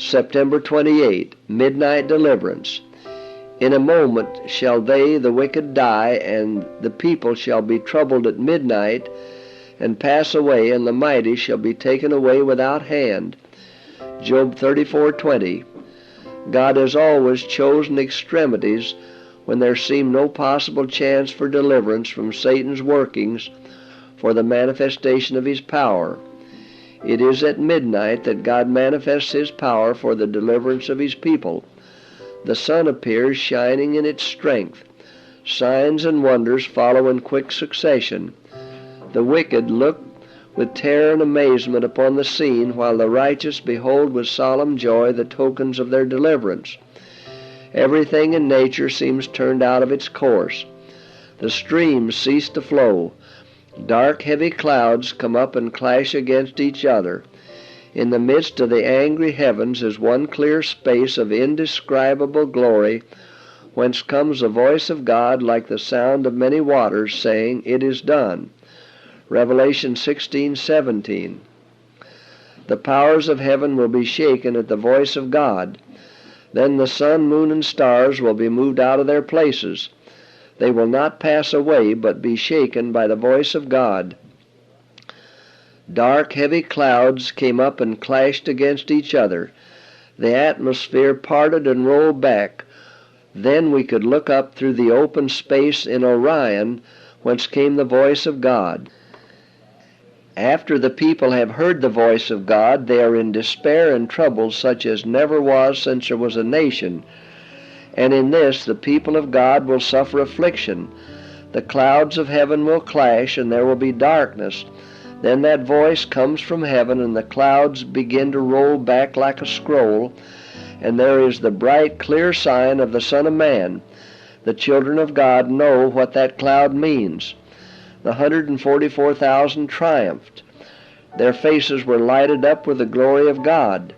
September 28, Midnight Deliverance. In a moment shall they, the wicked, die, and the people shall be troubled at midnight, and pass away, and the mighty shall be taken away without hand. Job 34:20. God has always chosen extremities when there seemed no possible chance for deliverance from Satan's workings for the manifestation of his power. It is at midnight that God manifests his power for the deliverance of his people. The sun appears shining in its strength. Signs and wonders follow in quick succession. The wicked look with terror and amazement upon the scene, while the righteous behold with solemn joy the tokens of their deliverance. Everything in nature seems turned out of its course. The streams cease to flow. Dark, heavy clouds come up and clash against each other. In the midst of the angry heavens is one clear space of indescribable glory, whence comes the voice of God like the sound of many waters, saying, "It is done." Revelation 16:17. The powers of heaven will be shaken at the voice of God. Then the sun, moon, and stars will be moved out of their places. They will not pass away, but be shaken by the voice of God. Dark, heavy clouds came up and clashed against each other. The atmosphere parted and rolled back. Then we could look up through the open space in Orion, whence came the voice of God. After the people have heard the voice of God, they are in despair and trouble such as never was since there was a nation. And in this the people of God will suffer affliction. The clouds of heaven will clash, and there will be darkness. Then that voice comes from heaven, and the clouds begin to roll back like a scroll, and there is the bright, clear sign of the Son of Man. The children of God know what that cloud means. The 144,000 triumphed. Their faces were lighted up with the glory of God.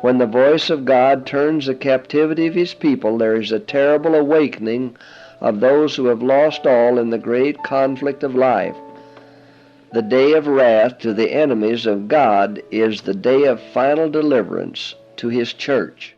When the voice of God turns the captivity of his people, there is a terrible awakening of those who have lost all in the great conflict of life. The day of wrath to the enemies of God is the day of final deliverance to his church.